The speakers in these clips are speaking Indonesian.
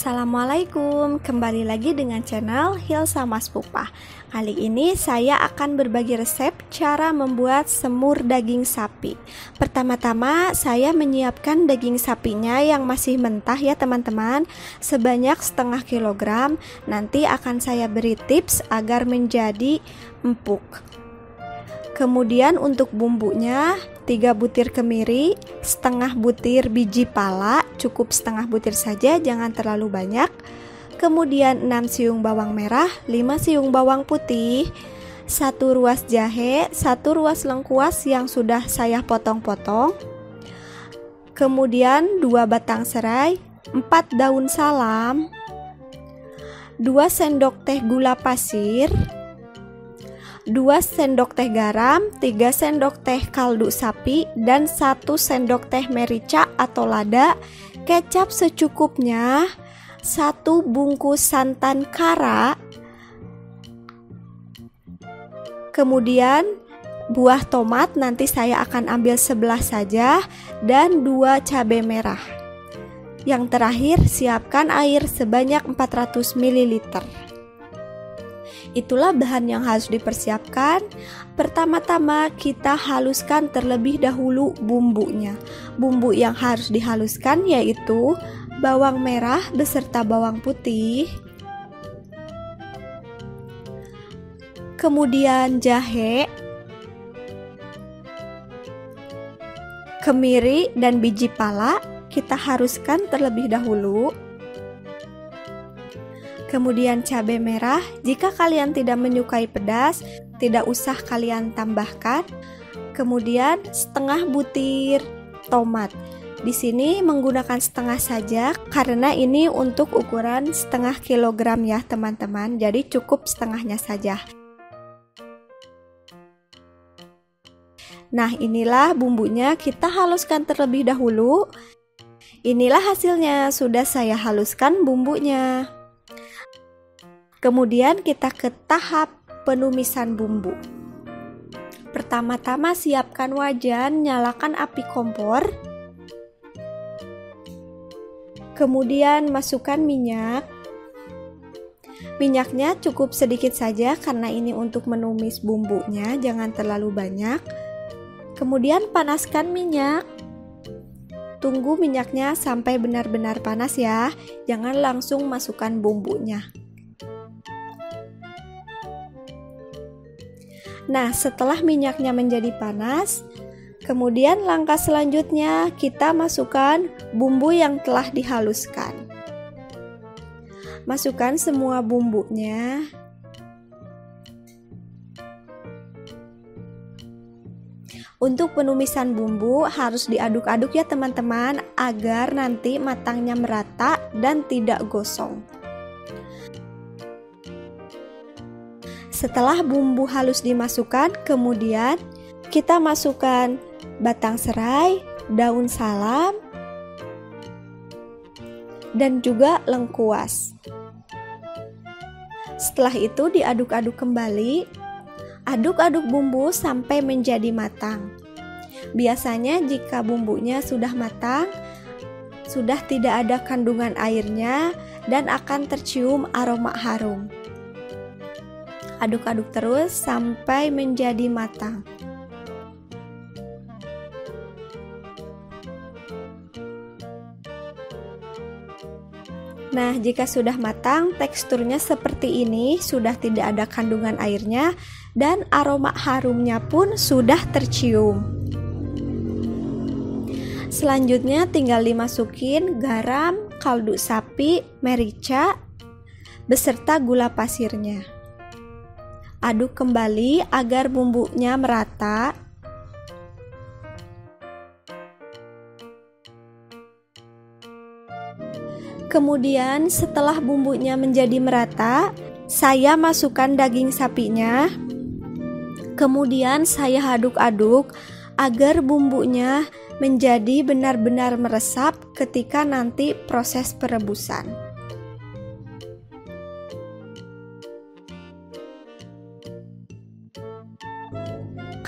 Assalamualaikum, kembali lagi dengan channel Hilsa Mas Pupah. Kali ini saya akan berbagi resep cara membuat semur daging sapi. Pertama-tama saya menyiapkan daging sapinya yang masih mentah ya teman-teman, sebanyak setengah kilogram. Nanti akan saya beri tips agar menjadi empuk. Kemudian untuk bumbunya 3 butir kemiri, setengah butir biji pala, cukup setengah butir saja, jangan terlalu banyak. Kemudian 6 siung bawang merah, 5 siung bawang putih, 1 ruas jahe, 1 ruas lengkuas yang sudah saya potong-potong. Kemudian 2 batang serai, 4 daun salam, 2 sendok teh gula pasir, 2 sendok teh garam, 3 sendok teh kaldu sapi, dan 1 sendok teh merica atau lada, kecap secukupnya, 1 bungkus santan kara, kemudian buah tomat nanti saya akan ambil sebelah saja, dan 2 cabai merah. Yang terakhir siapkan air sebanyak 400 ml. Itulah bahan yang harus dipersiapkan. Pertama-tama kita haluskan terlebih dahulu bumbunya. Bumbu yang harus dihaluskan yaitu bawang merah beserta bawang putih, kemudian jahe, kemiri dan biji pala kita haluskan terlebih dahulu. Kemudian cabai merah, jika kalian tidak menyukai pedas, tidak usah kalian tambahkan. Kemudian setengah butir tomat. Di sini menggunakan setengah saja karena ini untuk ukuran setengah kilogram ya teman-teman. Jadi cukup setengahnya saja. Nah, inilah bumbunya, kita haluskan terlebih dahulu. Inilah hasilnya, sudah saya haluskan bumbunya. Kemudian kita ke tahap penumisan bumbu. Pertama-tama siapkan wajan, nyalakan api kompor. Kemudian masukkan minyak. Minyaknya cukup sedikit saja karena ini untuk menumis bumbunya, jangan terlalu banyak. Kemudian panaskan minyak. Tunggu minyaknya sampai benar-benar panas ya, jangan langsung masukkan bumbunya. Nah, setelah minyaknya menjadi panas, kemudian langkah selanjutnya kita masukkan bumbu yang telah dihaluskan. Masukkan semua bumbunya. Untuk penumisan bumbu harus diaduk-aduk ya teman-teman, agar nanti matangnya merata dan tidak gosong. Setelah bumbu halus dimasukkan, kemudian kita masukkan batang serai, daun salam, dan juga lengkuas. Setelah itu diaduk-aduk kembali, aduk-aduk bumbu sampai menjadi matang. Biasanya jika bumbunya sudah matang, sudah tidak ada kandungan airnya dan akan tercium aroma harum. Aduk-aduk terus sampai menjadi matang. Nah, jika sudah matang, teksturnya seperti ini, sudah tidak ada kandungan airnya dan aroma harumnya pun sudah tercium. Selanjutnya tinggal dimasukin garam, kaldu sapi, merica, beserta gula pasirnya. Aduk kembali agar bumbunya merata. Kemudian setelah bumbunya menjadi merata, saya masukkan daging sapinya. Kemudian saya aduk-aduk agar bumbunya menjadi benar-benar meresap ketika nanti proses perebusan.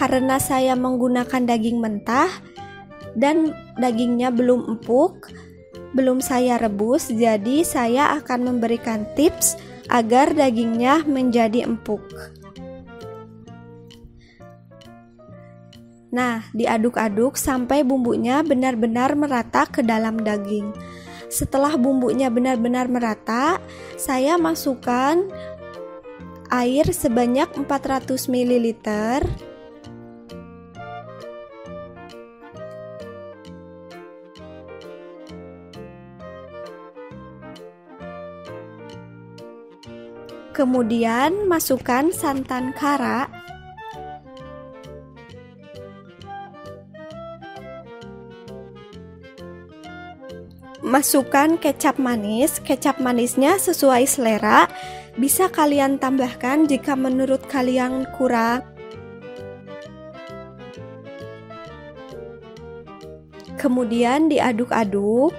Karena saya menggunakan daging mentah dan dagingnya belum empuk, belum saya rebus, jadi saya akan memberikan tips agar dagingnya menjadi empuk. Nah, diaduk-aduk sampai bumbunya benar-benar merata ke dalam daging. Setelah bumbunya benar-benar merata, saya masukkan air sebanyak 400 ml. Kemudian masukkan santan kara. Masukkan kecap manis. Kecap manisnya sesuai selera. Bisa kalian tambahkan jika menurut kalian kurang. Kemudian diaduk-aduk.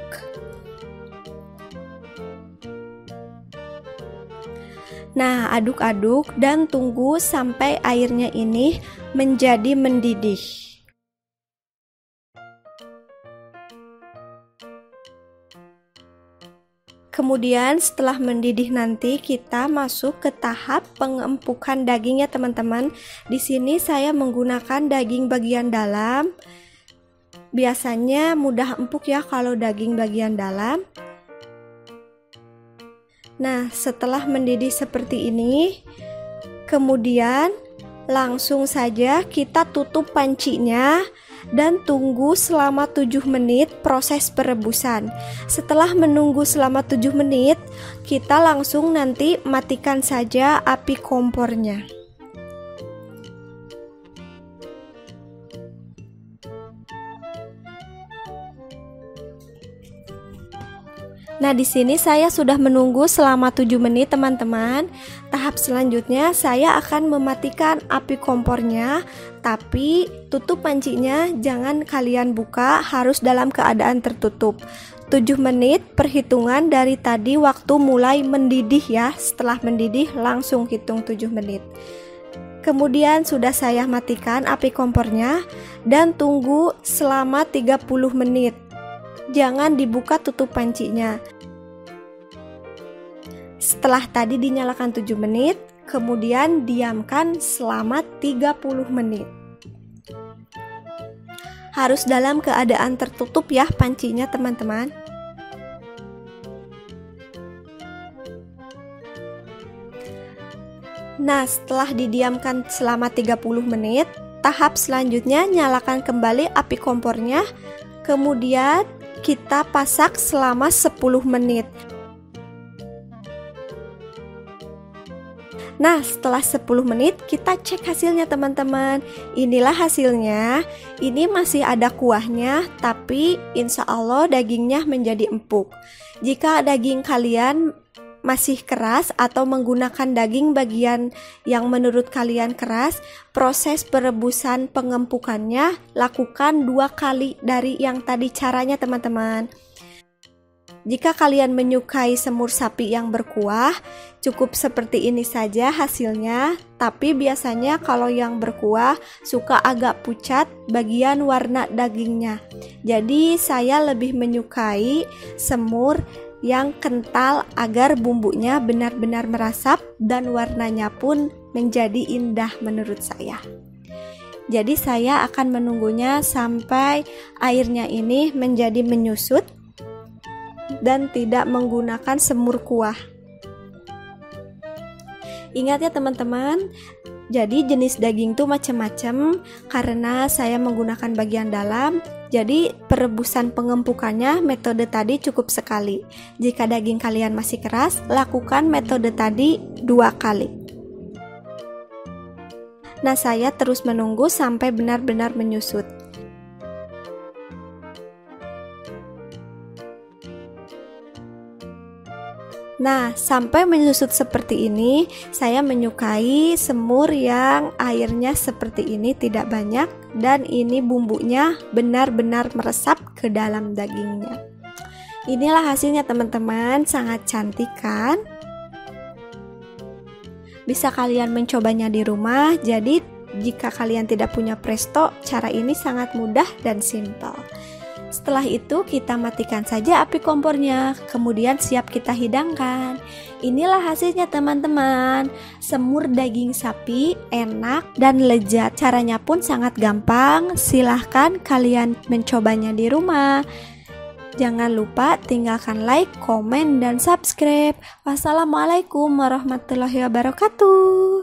Nah, aduk-aduk dan tunggu sampai airnya ini menjadi mendidih. Kemudian setelah mendidih nanti kita masuk ke tahap pengempukan dagingnya, teman-teman. Di sini saya menggunakan daging bagian dalam. Biasanya mudah empuk ya kalau daging bagian dalam. Nah, setelah mendidih seperti ini, kemudian langsung saja kita tutup pancinya dan tunggu selama 7 menit proses perebusan. Setelah menunggu selama 7 menit, kita langsung nanti matikan saja api kompornya. Nah, di sini saya sudah menunggu selama 7 menit, teman-teman. Tahap selanjutnya saya akan mematikan api kompornya, tapi tutup pancinya jangan kalian buka, harus dalam keadaan tertutup. 7 menit perhitungan dari tadi waktu mulai mendidih ya. Setelah mendidih langsung hitung 7 menit. Kemudian sudah saya matikan api kompornya dan tunggu selama 30 menit. Jangan dibuka tutup pancinya. Setelah tadi dinyalakan 7 menit, kemudian diamkan selama 30 menit. Harus dalam keadaan tertutup ya pancinya, teman-teman. Nah, setelah didiamkan selama 30 menit, tahap selanjutnya nyalakan kembali api kompornya. Kemudian kita pasak selama 10 menit. Nah, setelah 10 menit kita cek hasilnya, teman-teman. Inilah hasilnya. Ini masih ada kuahnya, tapi insya Allah dagingnya menjadi empuk. Jika daging kalian masih keras atau menggunakan daging bagian yang menurut kalian keras, proses perebusan pengempukannya lakukan 2 kali dari yang tadi caranya, teman-teman. Jika kalian menyukai semur sapi yang berkuah, cukup seperti ini saja hasilnya. Tapi biasanya kalau yang berkuah suka agak pucat bagian warna dagingnya. Jadi saya lebih menyukai semur yang kental agar bumbunya benar-benar meresap dan warnanya pun menjadi indah menurut saya. Jadi saya akan menunggunya sampai airnya ini menjadi menyusut dan tidak menggunakan semur kuah. Ingat ya teman-teman, jadi jenis daging tuh macam-macam. Karena saya menggunakan bagian dalam, jadi perebusan pengempukannya metode tadi cukup sekali. Jika daging kalian masih keras, lakukan metode tadi 2 kali. Nah, saya terus menunggu sampai benar-benar menyusut. Nah, sampai menyusut seperti ini, saya menyukai semur yang airnya seperti ini, tidak banyak, dan ini bumbunya benar-benar meresap ke dalam dagingnya. Inilah hasilnya teman-teman, sangat cantik kan? Bisa kalian mencobanya di rumah. Jadi jika kalian tidak punya presto, cara ini sangat mudah dan simpel. Setelah itu kita matikan saja api kompornya, kemudian siap kita hidangkan. Inilah hasilnya teman-teman. Semur daging sapi enak dan lezat. Caranya pun sangat gampang. Silahkan kalian mencobanya di rumah. Jangan lupa tinggalkan like, komen, dan subscribe. Wassalamualaikum warahmatullahi wabarakatuh.